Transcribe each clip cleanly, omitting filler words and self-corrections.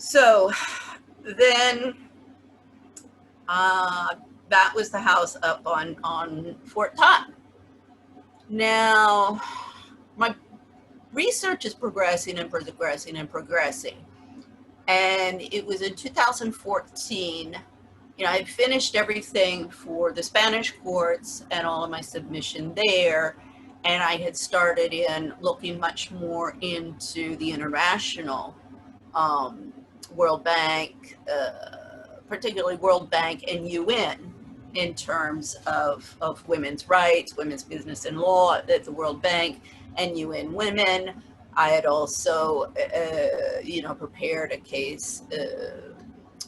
So then that was the house up on Fort Todd. Now, my research is progressing and progressing and progressing. And it was in 2014, you know, I had finished everything for the Spanish courts and all of my submission there. And I had started in looking much more into the international World Bank, particularly World Bank and UN in terms of women's rights, women's business and law at the World Bank and UN Women. I had also, you know, prepared a case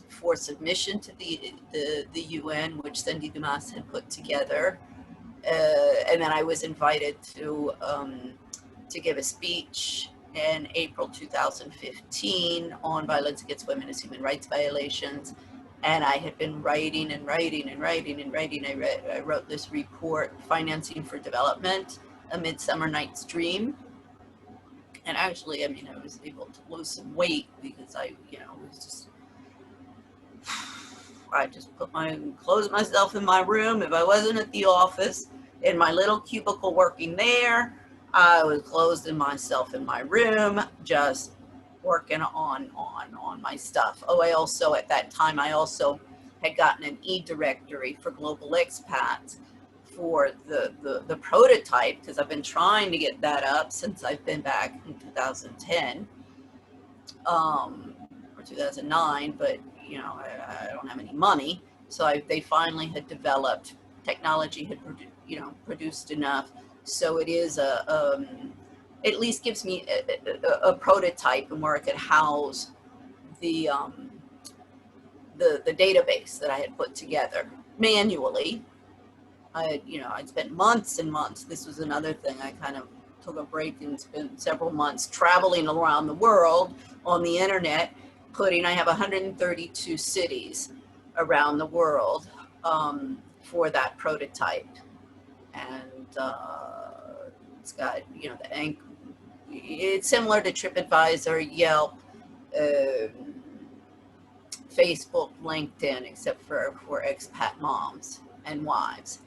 for submission to the UN, which Cindy Dumas had put together. And then I was invited to give a speech in April 2015 on violence against women as human rights violations. And I had been writing and writing and writing and writing. I wrote this report, Financing for Development, A Midsummer Night's Dream. And actually, I mean, I was able to lose some weight because I, you know, was just, I just closed myself in my room. If I wasn't at the office, in my little cubicle working there, I was closing myself in my room, just working on my stuff. Oh, I also, at that time, I also had gotten an e-directory for global expats for the prototype, because I've been trying to get that up since I've been back in 2010 or 2009, but you know, I don't have any money. So they finally had developed, technology had produced enough. So it is at least gives me a prototype and where I could house the database that I had put together manually. I'd spent months and months. This was another thing. I kind of took a break and spent several months traveling around the world on the internet, I have 132 cities around the world for that prototype. And it's got, you know, it's similar to TripAdvisor, Yelp, Facebook, LinkedIn, except for expat moms and wives.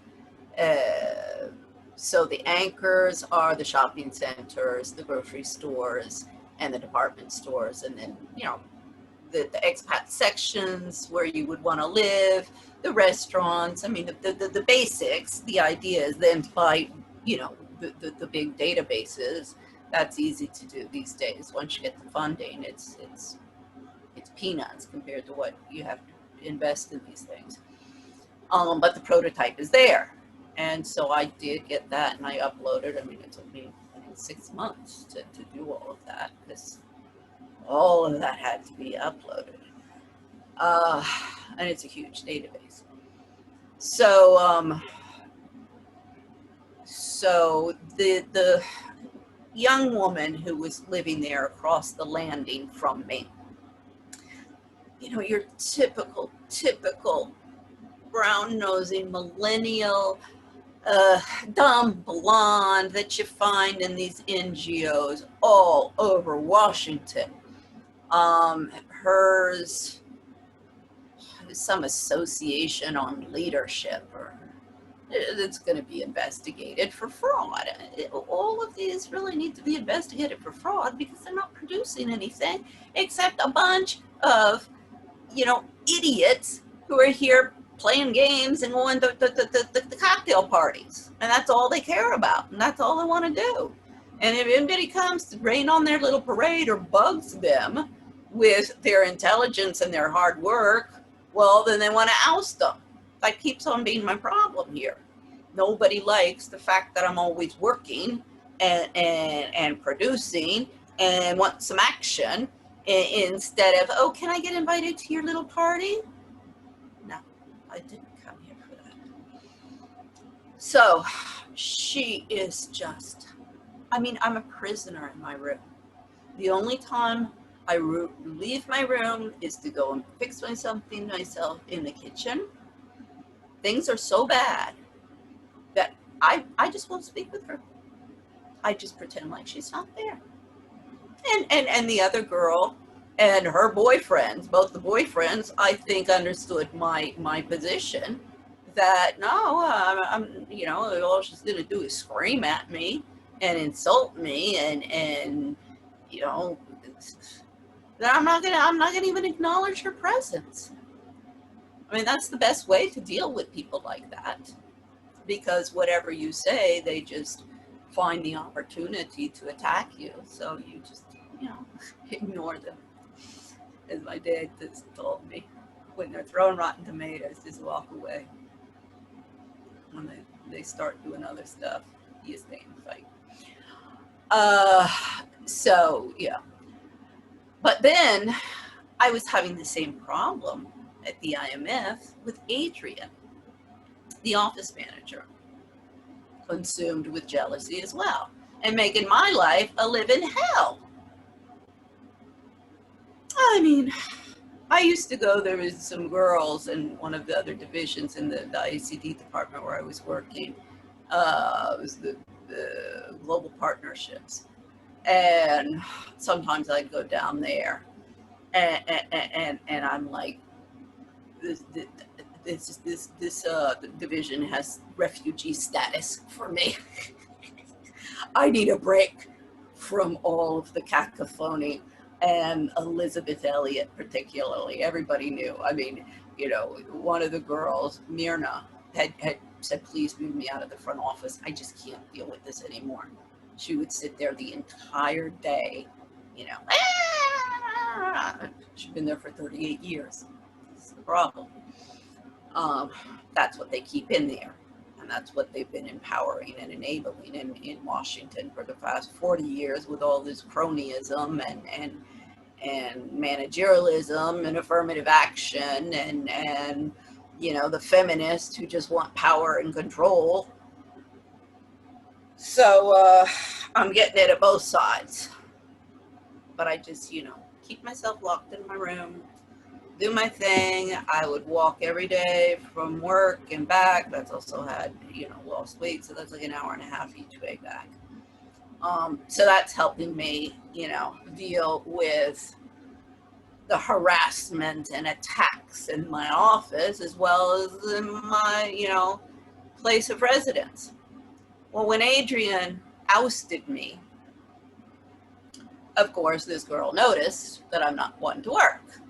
So the anchors are the shopping centers, the grocery stores, and the department stores. And then, you know, the expat sections where you would want to live, the restaurants. I mean, the basics. The idea is then by, you know, the big databases. That's easy to do these days. Once you get the funding, it's peanuts compared to what you have to invest in these things. But the prototype is there. And so I did get that and I uploaded. I mean, it took me, I think, 6 months to do all of that, because all of that had to be uploaded. And it's a huge database. So, so the young woman who was living there across the landing from me, you know, your typical brown-nosing millennial, dumb blonde that you find in these NGOs all over Washington. Hers, some association on leadership, or it's going to be investigated for fraud. All of these really need to be investigated for fraud because they're not producing anything except a bunch of, you know, idiots who are here playing games and going to the cocktail parties. And that's all they care about. And that's all they want to do. And if anybody comes to rain on their little parade or bugs them with their intelligence and their hard work, well, then they want to oust them. That keeps on being my problem here. Nobody likes the fact that I'm always working and producing and want some action, instead of, oh, can I get invited to your little party? No, I didn't come here for that. So she is just, I mean, I'm a prisoner in my room. The only time I leave my room is to go and fix something myself in the kitchen. Things are so bad that I just won't speak with her. I just pretend like she's not there. And the other girl And her boyfriends, both the boyfriends, I think understood my position that no, you know, all she's going to do is scream at me and insult me and you know, that I'm not going to even acknowledge her presence. I mean, that's the best way to deal with people like that, because whatever you say, they just find the opportunity to attack you. So you just, you know, ignore them. As my dad just told me, when they're throwing rotten tomatoes, just walk away. When they start doing other stuff, you stay and fight. So yeah. But then I was having the same problem at the IMF with Adrian, the office manager, consumed with jealousy as well, and making my life a living hell. I mean, I used to go, there was some girls in one of the other divisions in the ICD department where I was working. It was the global partnerships. And sometimes I'd go down there and I'm like, this division has refugee status for me. I need a break from all of the cacophony. And Elizabeth Elliot particularly, everybody knew. I mean, you know, one of the girls, Myrna, had said, please move me out of the front office. I just can't deal with this anymore. She would sit there the entire day, you know. She'd been there for 38 years. That's the problem. That's what they keep in there. And that's what they've been empowering and enabling in Washington for the past 40 years with all this cronyism and managerialism and affirmative action and you know, the feminists who just want power and control. So I'm getting it at both sides. But I just, you know, keep myself locked in my room, do my thing. I would walk every day from work and back. That's also had, you know, lost weight. So that's like an hour and a half each way back. So that's helping me, you know, deal with the harassment and attacks in my office as well as in my, you know, place of residence. Well, when Adrian ousted me, of course, this girl noticed that I'm not wanting to work.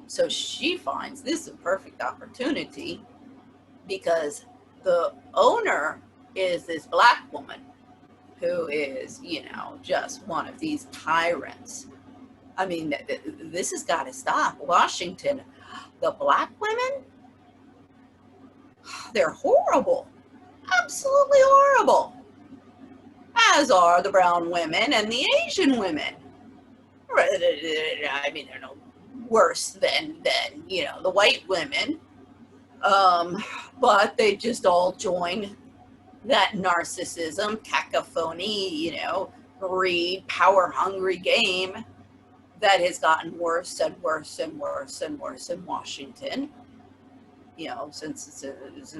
So she finds this a perfect opportunity because the owner is this black woman who is, you know, just one of these tyrants. I mean, this has got to stop. Washington, the black women, they're horrible, absolutely horrible, as are the brown women and the Asian women. I mean, they're no worse than you know, the white women, but they just all join that narcissism, cacophony, you know, greed, power-hungry game that has gotten worse and worse and worse and worse in Washington, you know, since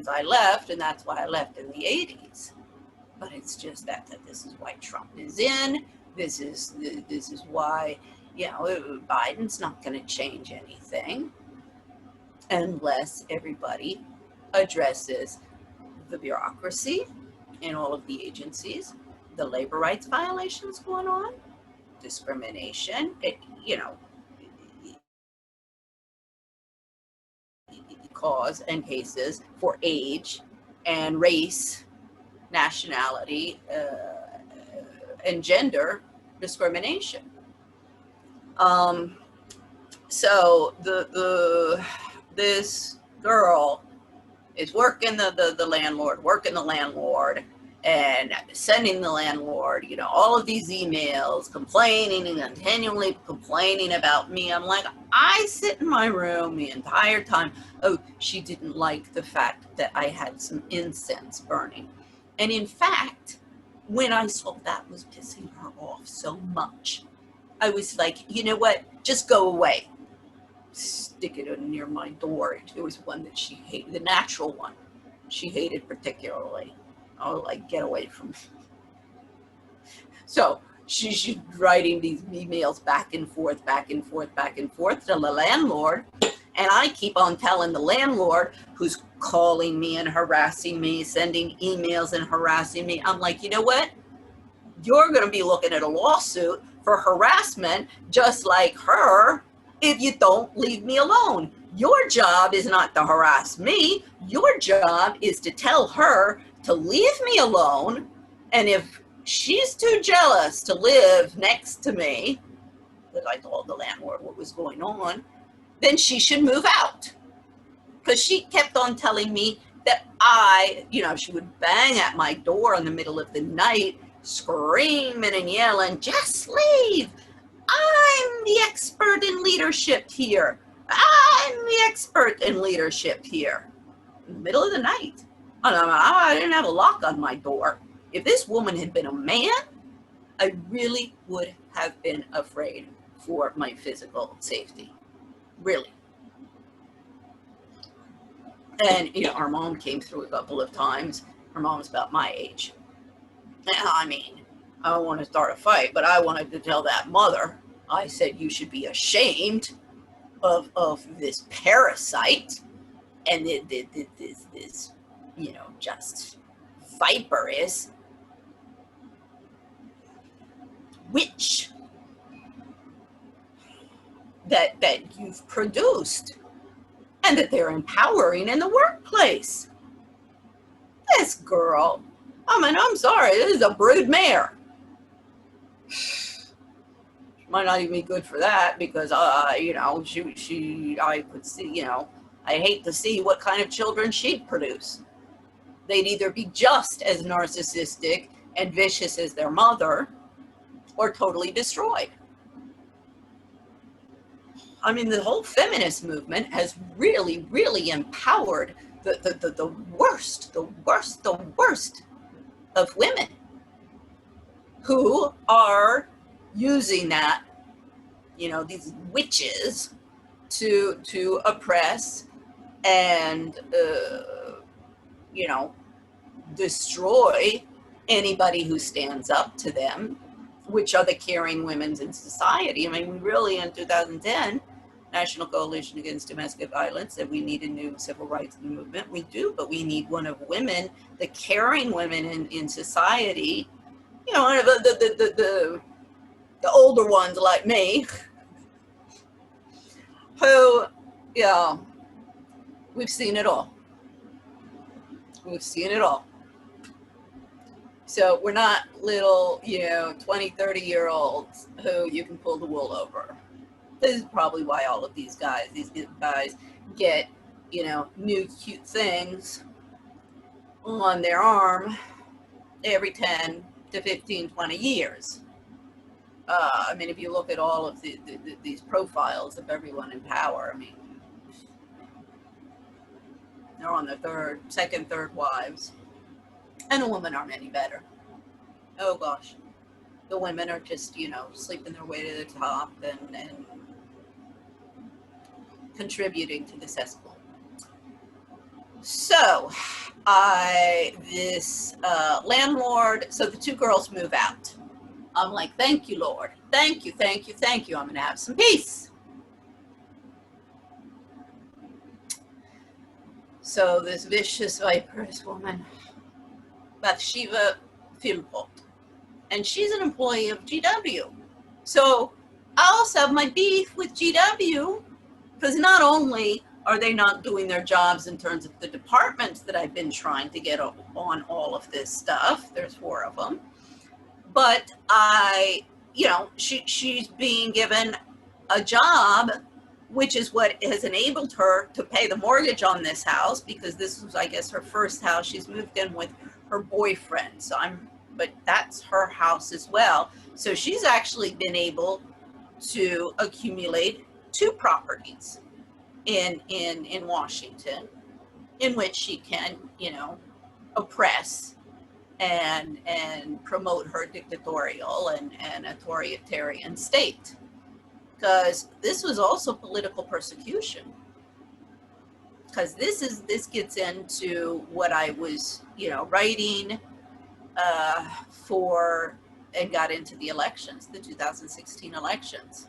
I left, and that's why I left in the 80s. But it's just that this is why Trump is in. This is why, you know, Biden's not going to change anything unless everybody addresses the bureaucracy in all of the agencies, the labor rights violations going on, discrimination, you know, cause and cases for age and race, nationality, and gender discrimination. So this girl is working the landlord and sending the landlord, you know, all of these emails, complaining and continually complaining about me. I'm like, I sit in my room the entire time. Oh, she didn't like the fact that I had some incense burning. And in fact, when I saw that was pissing her off so much, I was like, you know what, just go away. Stick it near my door. It was one that she hated, the natural one. She hated particularly. Oh, like, get away from me. So she's writing these emails back and forth to the landlord. And I keep on telling the landlord, who's calling me and harassing me, sending emails and harassing me. I'm like, you know what? You're going to be looking at a lawsuit for harassment just like her if you don't leave me alone. Your job is not to harass me. Your job is to tell her to leave me alone. And if she's too jealous to live next to me, because I told the landlord what was going on, then she should move out. Because she kept on telling me that she would bang at my door in the middle of the night, screaming and yelling, just leave. I'm the expert in leadership here. I'm the expert in leadership here. In the middle of the night. I didn't have a lock on my door. If this woman had been a man, I really would have been afraid for my physical safety. Really. And, our mom came through a couple of times. Her mom's about my age. And I don't want to start a fight, but I wanted to tell that mother, I said, you should be ashamed of this parasite and this just viperous witch that you've produced and that they're empowering in the workplace. This girl, I'm sorry, this is a brood mare. Might not even be good for that because, I could see, I hate to see what kind of children she'd produce. They'd either be just as narcissistic and vicious as their mother or totally destroyed. The whole feminist movement has really, really empowered the worst of women who are using that, these witches to oppress and, destroy anybody who stands up to them, which are the caring women in society. We really, in 2010, National Coalition Against Domestic Violence, said we need a new civil rights movement. We do, but we need one of women, the caring women in society, the older ones like me, who, we've seen it all. We've seen it all. So we're not little, 20, 30-year-olds who you can pull the wool over. This is probably why all of these guys get, new cute things on their arm every 10 to 15, 20 years. If you look at all of these profiles of everyone in power, they're on their second, third wives. And the women aren't any better. Oh gosh. The women are just, sleeping their way to the top and contributing to the cesspool. So, this landlord, so the two girls move out. I'm like, thank you, Lord. Thank you, thank you, thank you. I'm going to have some peace. So this vicious, viperous woman, Bathsheba Philpott, and she's an employee of GW. So I also have my beef with GW because not only are they not doing their jobs in terms of the departments that I've been trying to get on all of this stuff, there's 4 of them, but she's being given a job, which is what has enabled her to pay the mortgage on this house, because this was, I guess, her first house. She's moved in with her boyfriend. But that's her house as well. So she's actually been able to accumulate 2 properties in Washington, in which she can, oppress and promote her dictatorial and authoritarian state. Because this was also political persecution. Because this gets into what I was, writing for and got into the elections, the 2016 elections.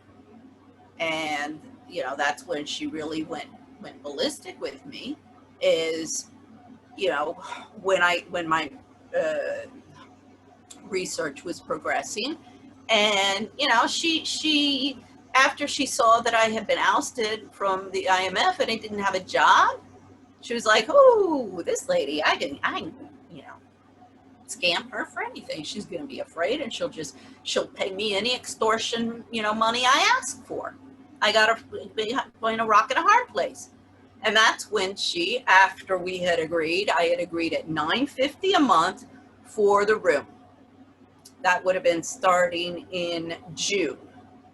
And, you know, that's when she really went ballistic with me, is, you know, when my research was progressing. And, you know, she after she saw that I had been ousted from the IMF and I didn't have a job, she was like, oh, this lady, I you know, scam her for anything. She's going to be afraid, and she'll pay me any extortion, you know, money I ask for. I got her between a rock and a hard place. And that's when she, after we had agreed, I had agreed at $9.50 a month for the room. That would have been starting in June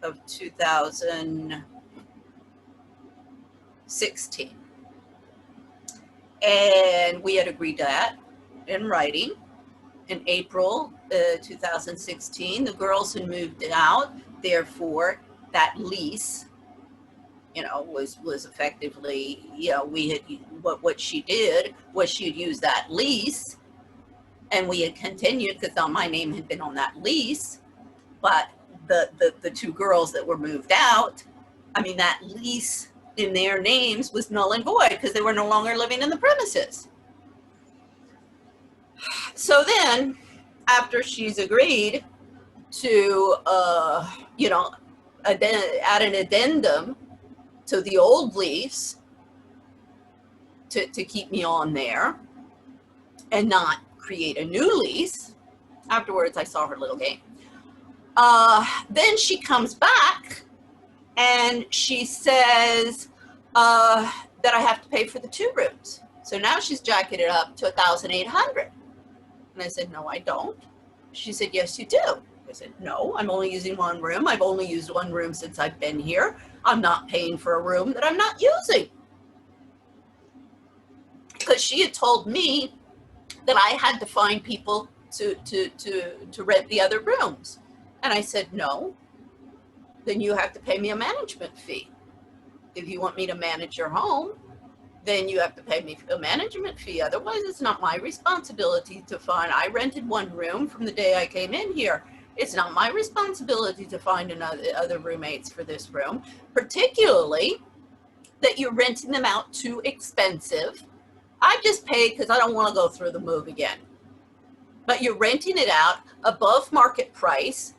of 2016. And we had agreed to that in writing. In April 2016, the girls had moved out. Therefore, that lease, you know, was effectively, you know, we had, what she did was she had used that lease, and we had continued, because my name had been on that lease, but the two girls that were moved out, I mean, that lease in their names was null and void because they were no longer living in the premises. So then, after she's agreed to, you know, add an addendum to the old lease to keep me on there and not create a new lease, afterwards I saw her little game. Then she comes back and she says that I have to pay for the 2 rooms. So now she's jacking it up to $1,800. And I said, no, I don't. She said, yes, you do. I said, no, I'm only using 1 room. I've only used 1 room since I've been here. I'm not paying for a room that I'm not using. Because she had told me that I had to find people to rent the other rooms. And I said, no, then you have to pay me a management fee. If you want me to manage your home, then you have to pay me a management fee. Otherwise, it's not my responsibility to find. I rented 1 room from the day I came in here. It's not my responsibility to find other roommates for this room, particularly that you're renting them out too expensive. I just paid because I don't want to go through the move again. But you're renting it out above market price.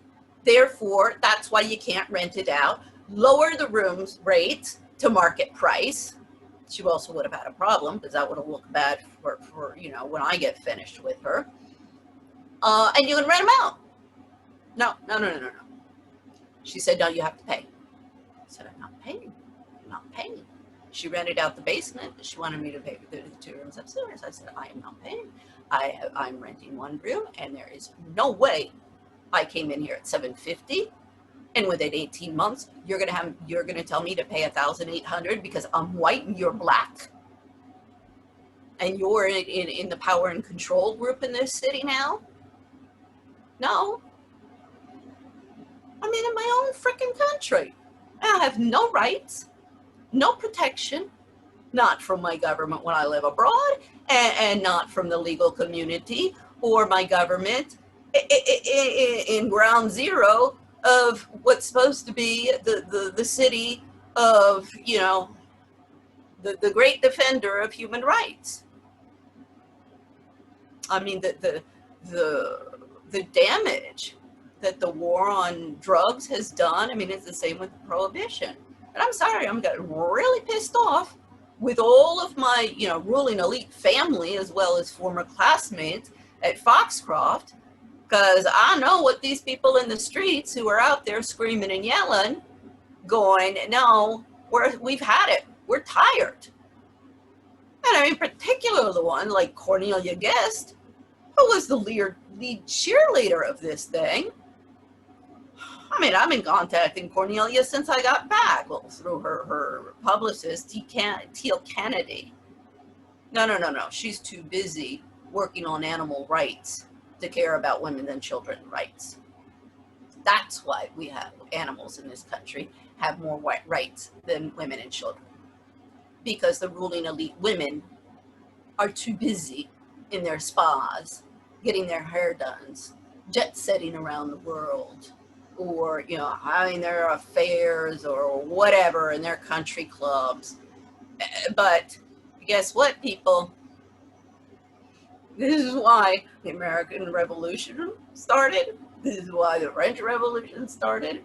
Therefore, that's why you can't rent it out. Lower the rooms rates to market price. She also would have had a problem because that would have looked bad for you know, when I get finished with her. And you can rent them out. No. She said, no, you have to pay. I said, I'm not paying. I'm not paying. She rented out the basement. She wanted me to pay for the 2 rooms upstairs. I said, I am not paying. I'm renting 1 room, and there is no way I came in here at $750. And within 18 months, you're gonna tell me to pay $1,800 because I'm white and you're black, and you're in the power and control group in this city now. No, I'm in my own freaking country. I have no rights, no protection, not from my government when I live abroad, and not from the legal community or my government in ground zero of what's supposed to be the city of, you know, the great defender of human rights. I mean, the damage that the war on drugs has done, I mean, it's the same with prohibition. And I'm sorry, I'm getting really pissed off with all of my, you know, ruling elite family as well as former classmates at Foxcroft, because I know what these people in the streets who are out there screaming and yelling, going, no, we've had it. We're tired. And I mean, particularly the one like Cornelia Guest, who was the lead cheerleader of this thing. I mean, I've been contacting Cornelia since I got back, well, through her publicist, Teal Kennedy. No. She's too busy working on animal rights to care about women and children's rights. That's why we have animals in this country have more rights than women and children. Because the ruling elite women are too busy in their spas, getting their hair done, jet setting around the world, or, you know, having their affairs or whatever in their country clubs. But guess what, people? This is why the American Revolution started. This is why the French Revolution started.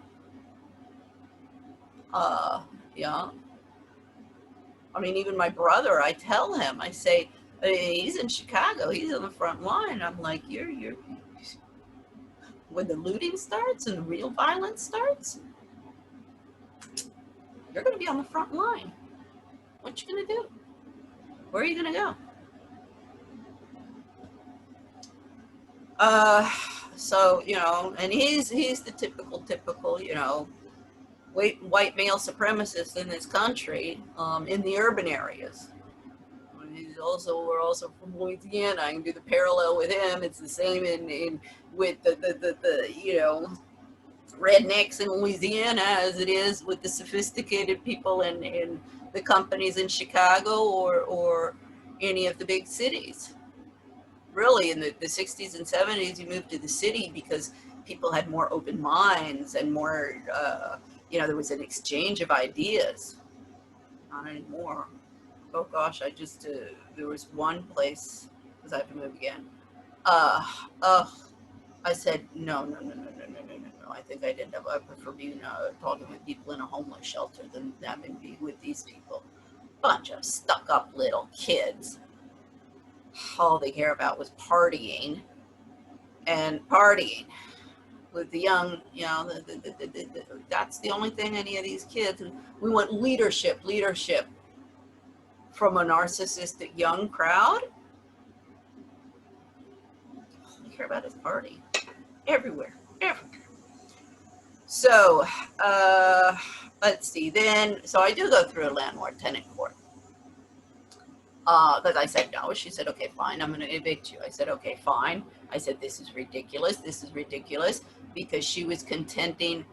Yeah. I mean, even my brother, I tell him, I say, he's in Chicago, he's on the front line. I'm like, you're, when the looting starts and the real violence starts, you're going to be on the front line. What you going to do? Where are you going to go? So, you know, and he's the typical, you know, white male supremacist in this country, in the urban areas. We're also from Louisiana. I can do the parallel with him. It's the same in with the you know, rednecks in Louisiana as it is with the sophisticated people in the companies in Chicago or any of the big cities. Really, in the 60s and 70s, you moved to the city because people had more open minds and more, you know, there was an exchange of ideas. Not anymore. Oh gosh, there was one place, because I have to move again. I said, no. I think I'd end up, I prefer being, talking with people in a homeless shelter than having to be with these people. Bunch of stuck up little kids. All they care about was partying with the young, you know, that's the only thing any of these kids, we want leadership from a narcissistic young crowd. All they care about is party everywhere. So, let's see, then, so I do go through a landlord-tenant court. Because I said no. She said, okay, fine, I'm going to evict you. I said, okay, fine. I said, this is ridiculous, because she was contending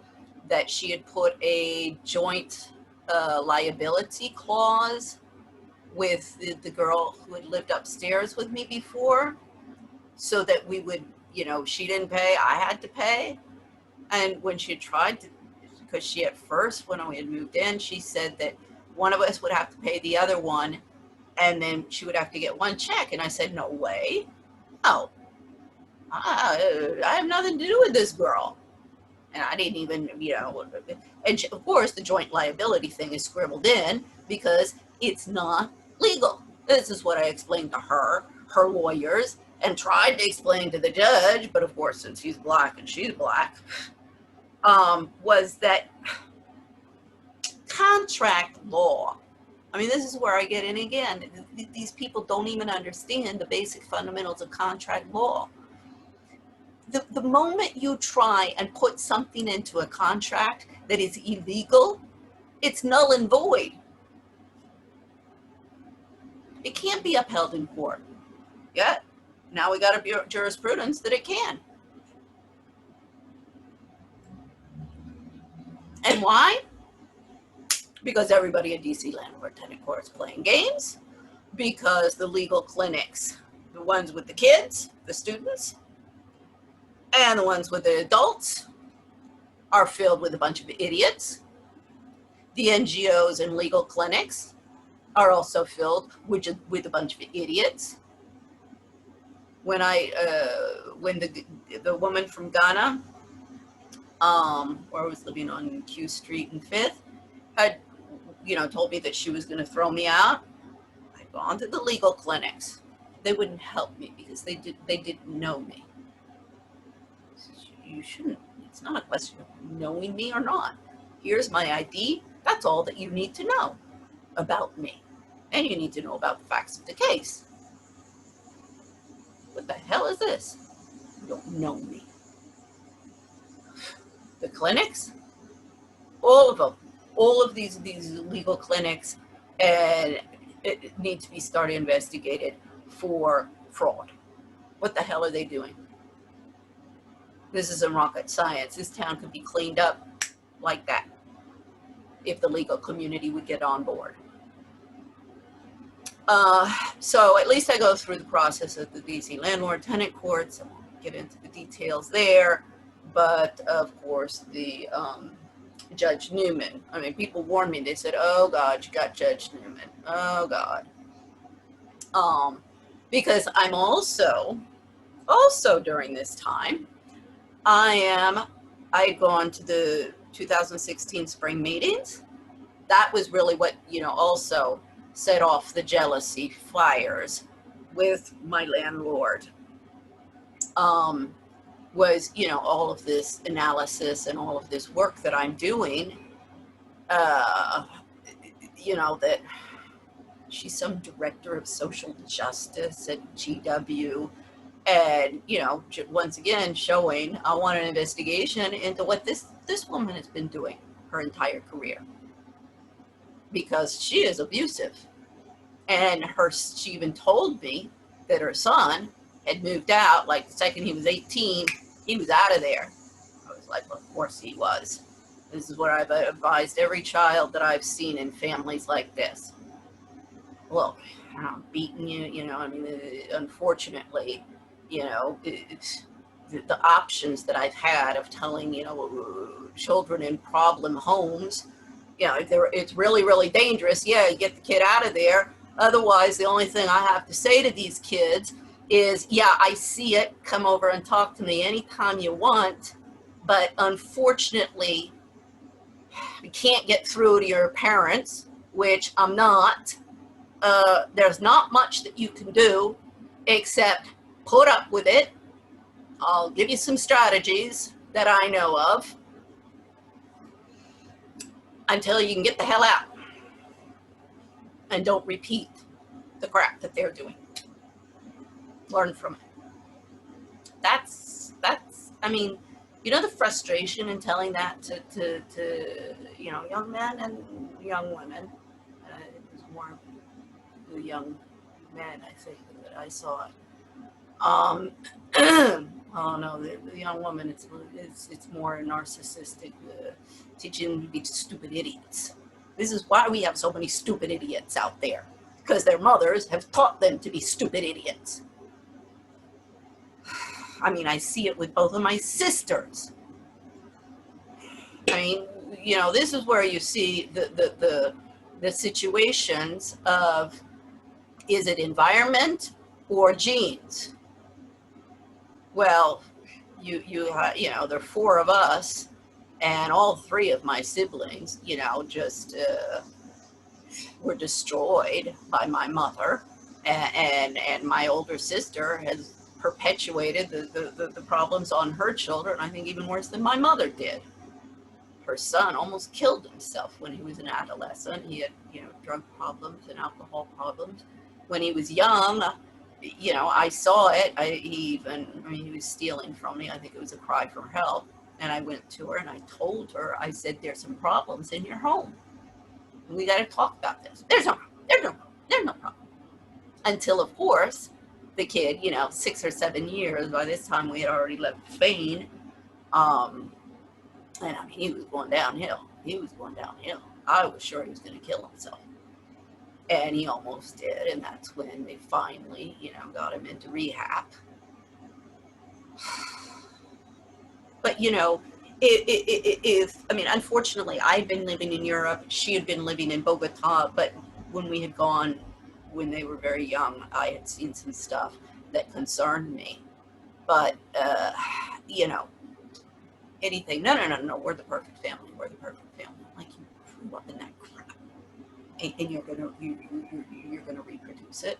that she had put a joint liability clause with the girl who had lived upstairs with me before, so that we would, you know, she didn't pay, I had to pay. And when she tried to, because she at first, when we had moved in, she said that one of us would have to pay the other one, and then she would have to get one check. And I said, no way. Oh, I have nothing to do with this girl. And I didn't even, you know, and of course the joint liability thing is scribbled in because it's not legal. This is what I explained to her lawyers, and tried to explain to the judge, but of course, since he's black and she's black, was that contract law, I mean, this is where I get in again. These people don't even understand the basic fundamentals of contract law. The moment you try and put something into a contract that is illegal, it's null and void. It can't be upheld in court. Yet, now we got a jurisprudence that it can. And why? Because everybody in DC landlord-tenant court is playing games, because the legal clinics, the ones with the kids, the students, and the ones with the adults, are filled with a bunch of idiots. The NGOs and legal clinics are also filled with a bunch of idiots. When when the woman from Ghana, where I was living on Q Street and 5th, had, you know, told me that she was going to throw me out, I'd gone to the legal clinics. They wouldn't help me because they didn't know me. You shouldn't. It's not a question of knowing me or not. Here's my ID. That's all that you need to know about me. And you need to know about the facts of the case. What the hell is this? You don't know me. The clinics, all of them, all of these legal clinics, and it needs to be started investigated for fraud. What the hell are they doing? This isn't rocket science. This town could be cleaned up like that if the legal community would get on board. So at least I go through the process of the DC landlord-tenant courts. get into the details there, but of course the Judge Newman. I mean, people warned me. They said, "Oh God, you got Judge Newman. Oh God," because I'm also during this time, I had gone to the 2016 spring meetings. That was really what, also set off the jealousy fires with my landlord. Was, all of this analysis and all of this work that I'm doing, that she's some director of social justice at GW. And, once again, showing I want an investigation into what this woman has been doing her entire career. Because she is abusive. And she even told me that her son had moved out, like the second he was 18, he was out of there. I was like, well, of course he was. This is what I've advised every child that I've seen in families like this. Look, I'm beating you, unfortunately, the options that I've had of telling, children in problem homes, it's really, really dangerous. Yeah, you get the kid out of there. Otherwise, the only thing I have to say to these kids is, yeah, I see it. Come over and talk to me anytime you want. But unfortunately, you can't get through to your parents, which I'm not. There's not much that you can do except put up with it. I'll give you some strategies that I know of until you can get the hell out and don't repeat the crap that they're doing. Learn from it. That's I mean, the frustration in telling that to young men and young women. It was more the young men, I think, that I saw it. Oh no, the young woman, it's more narcissistic, teaching them to be stupid idiots. This is why we have so many stupid idiots out there, because their mothers have taught them to be stupid idiots. I mean, I see it with both of my sisters. I mean, this is where you see the situations of, is it environment or genes? Well, there are four of us, and all three of my siblings, just were destroyed by my mother, and my older sister has perpetuated the problems on her children, I think even worse than my mother did. Her son almost killed himself when he was an adolescent. He had, drug problems and alcohol problems. When he was young, I saw it. He was stealing from me. I think it was a cry for help. And I went to her and I told her, I said, there's some problems in your home. We got to talk about this. There's no problem. Until, of course, the kid, 6 or 7 years, by this time we had already left Spain. And I mean, he was going downhill. I was sure he was going to kill himself. And he almost did. And that's when they finally, got him into rehab. But, unfortunately, I had been living in Europe. She had been living in Bogota. But when we had gone, when they were very young, I had seen some stuff that concerned me. But, anything, no, we're the perfect family. Like, you grew up in that crap. And you're gonna reproduce it.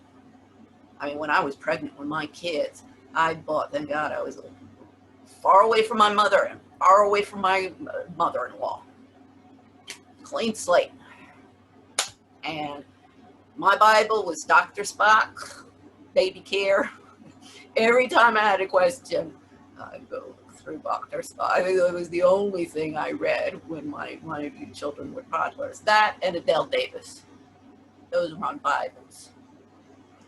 I mean, when I was pregnant with my kids, thank God I was far away from my mother and far away from my mother-in-law. Clean slate. And my Bible was Dr. Spock, baby care. Every time I had a question, I'd go through Dr. Spock. I think that was the only thing I read when my children were toddlers. That and Adele Davis. Those were my Bibles.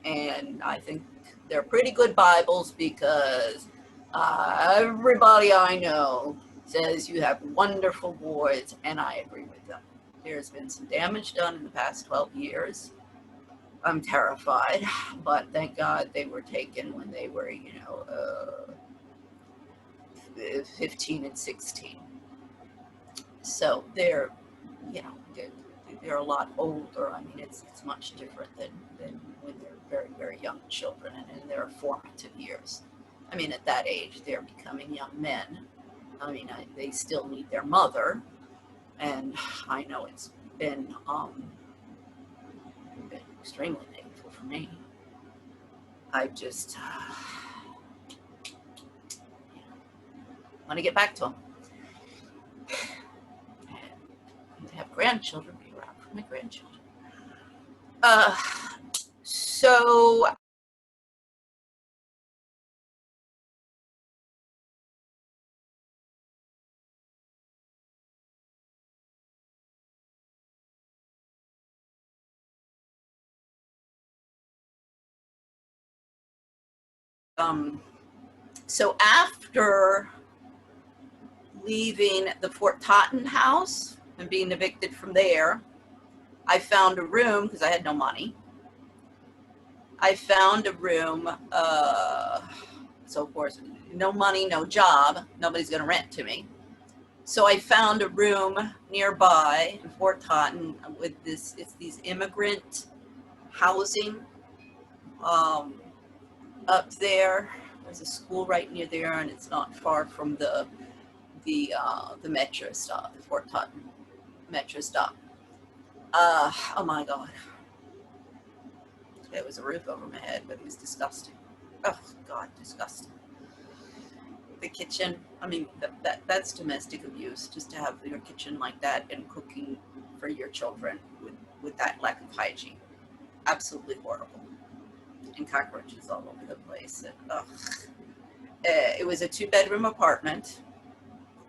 And I think they're pretty good Bibles because everybody I know says you have wonderful boys, and I agree with them. There's been some damage done in the past 12 years. I'm terrified, but thank God they were taken when they were, 15 and 16. So they're, you know, they're a lot older. I mean, it's much different than when they're very, very young children and in their formative years. I mean, at that age, they're becoming young men. I mean, they still need their mother. And I know it's been extremely painful for me. I just want to get back to them. And to have grandchildren, be around for my grandchildren. So so after leaving the Fort Totten house and being evicted from there, I found a room because I had no money. I found a room, so of course, no money, no job, nobody's gonna rent to me. So I found a room nearby in Fort Totten with it's these immigrant housing up there. There's a school right near there, and it's not far from the metro stop, the Fort Totten metro stop. Oh my God. It was a roof over my head, but it was disgusting. Oh God, disgusting. The kitchen, I mean, that's domestic abuse, just to have your kitchen like that and cooking for your children with that lack of hygiene. Absolutely horrible. And cockroaches all over the place. And, it was a 2-bedroom apartment.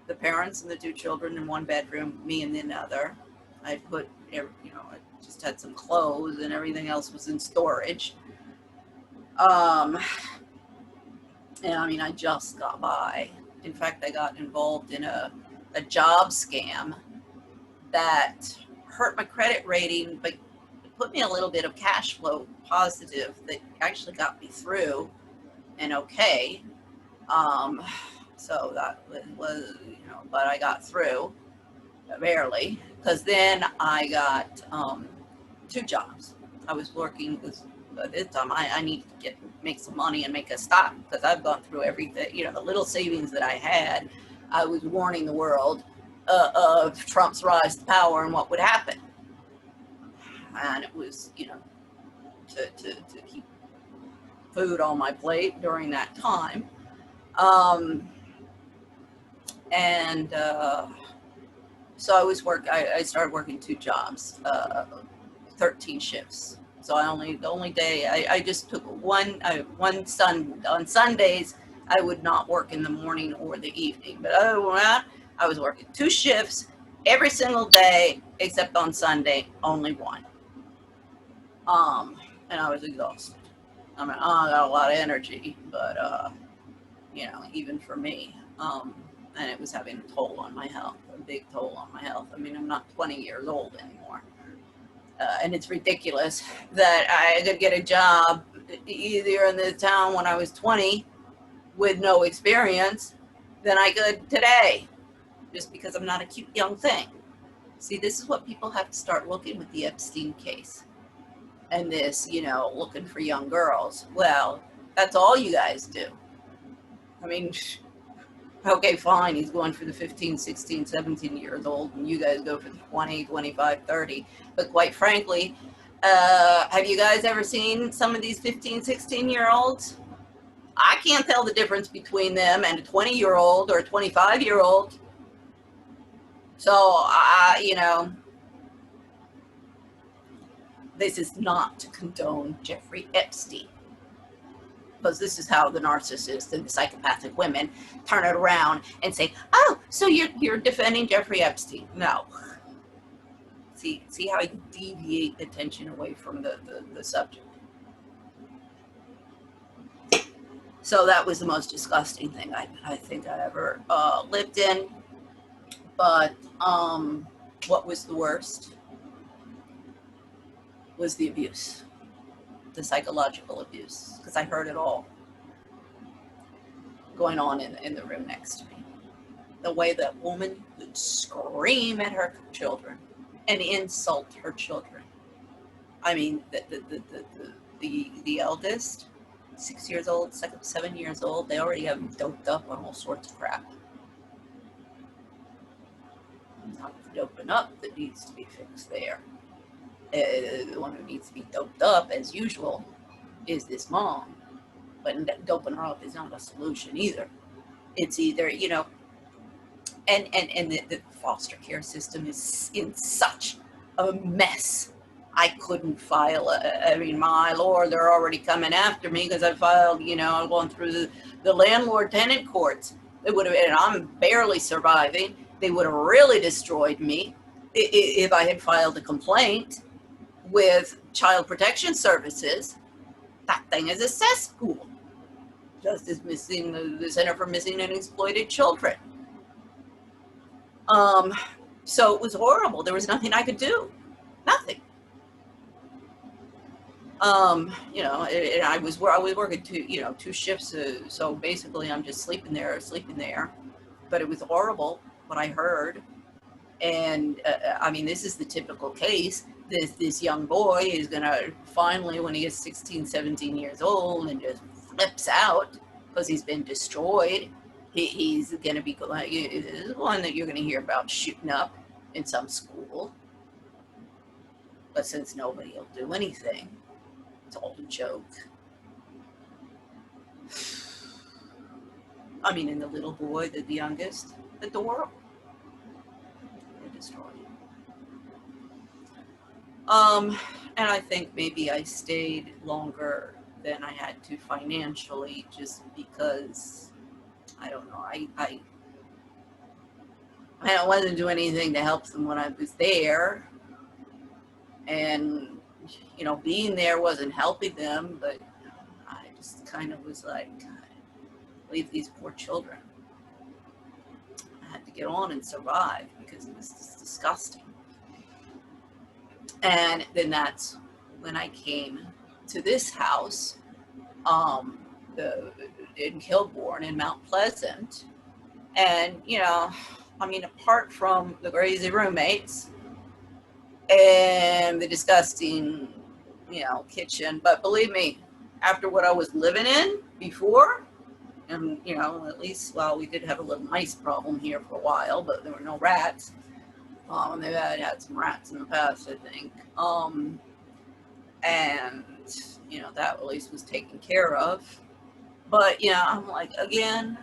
The parents and the 2 children in 1 bedroom, me in another. I put, you know, I just had some clothes and everything else was in storage. And I mean, I just got by. In fact, I got involved in a job scam that hurt my credit rating, but put me a little bit of cash flow positive that actually got me through and okay. So that was, you know, but I got through, barely, because then I got 2 jobs. I was working with, this time I need to make some money and make a stop, because I've gone through everything, you know, the little savings that I had. I was warning the world of Trump's rise to power and what would happen. And it was, you know, to keep food on my plate during that time. So I started working 2 jobs, 13 shifts. So the only day I just took on Sundays, I would not work in the morning or the evening. But other than that, I was working 2 shifts every single day, except on Sunday, only 1. And I was exhausted. I mean, I got a lot of energy, but, you know, even for me, and it was having a toll on my health, a big toll on my health. I mean, I'm not 20 years old anymore. And it's ridiculous that I could get a job either in the town when I was 20 with no experience than I could today, just because I'm not a cute young thing. See, this is what people have to start looking with the Epstein case. And this, you know, looking for young girls. Well, that's all you guys do. I mean, okay, fine, he's going for the 15, 16, 17 years old, and you guys go for the 20, 25, 30. But quite frankly, have you guys ever seen some of these 15, 16-year-olds? I can't tell the difference between them and a 20-year-old or a 25-year-old. So, you know, this is not to condone Jeffrey Epstein, because this is how the narcissists and the psychopathic women turn it around and say, oh, so you're defending Jeffrey Epstein. No. See how I deviate attention away from the subject. So that was the most disgusting thing I think I ever lived in. But what was the worst was the abuse, the psychological abuse, because I heard it all going on in the room next to me. the way that woman would scream at her children and insult her children. I mean, the eldest, 6 years old, 7 years old, they already have them doped up on all sorts of crap. Not the doping up that needs to be fixed there. The one who needs to be doped up, as usual, is this mom. But doping her up is not a solution either. It's either, you know, and the foster care system is in such a mess. I couldn't file, I mean, my Lord, they're already coming after me because I filed, you know, I'm going through the landlord-tenant courts. It would have, and I'm barely surviving. They would have really destroyed me if I had filed a complaint with Child Protection Services. That thing is a cesspool, just as missing the Center for Missing and Exploited Children. So it was horrible. There was nothing I could do. Nothing. You know, and I was working two shifts. So basically I'm just sleeping there. But it was horrible what I heard. And I mean, this is the typical case. This young boy is going to finally, when he is 16, 17 years old and just flips out because he's been destroyed, he's going to be one that you're going to hear about shooting up in some school. But since nobody will do anything, it's all a joke. I mean, and the little boy, the youngest, adorable. They're destroyed. And I think maybe I stayed longer than I had to financially, just because I don't know. I wasn't doing anything to help them when I was there, and you know, being there wasn't helping them. But I just kind of was like, God, leave these poor children. I had to get on and survive because it was just disgusting. And then that's when I came to this house, in Kilbourne in Mount Pleasant. And, you know, I mean, apart from the crazy roommates and the disgusting, you know, kitchen, but believe me, after what I was living in before, and, you know, at least, well, we did have a little mice problem here for a while, but there were no rats. They've had some rats in the past, I think. And, you know, that at least was taken care of. But, yeah, I'm like, again,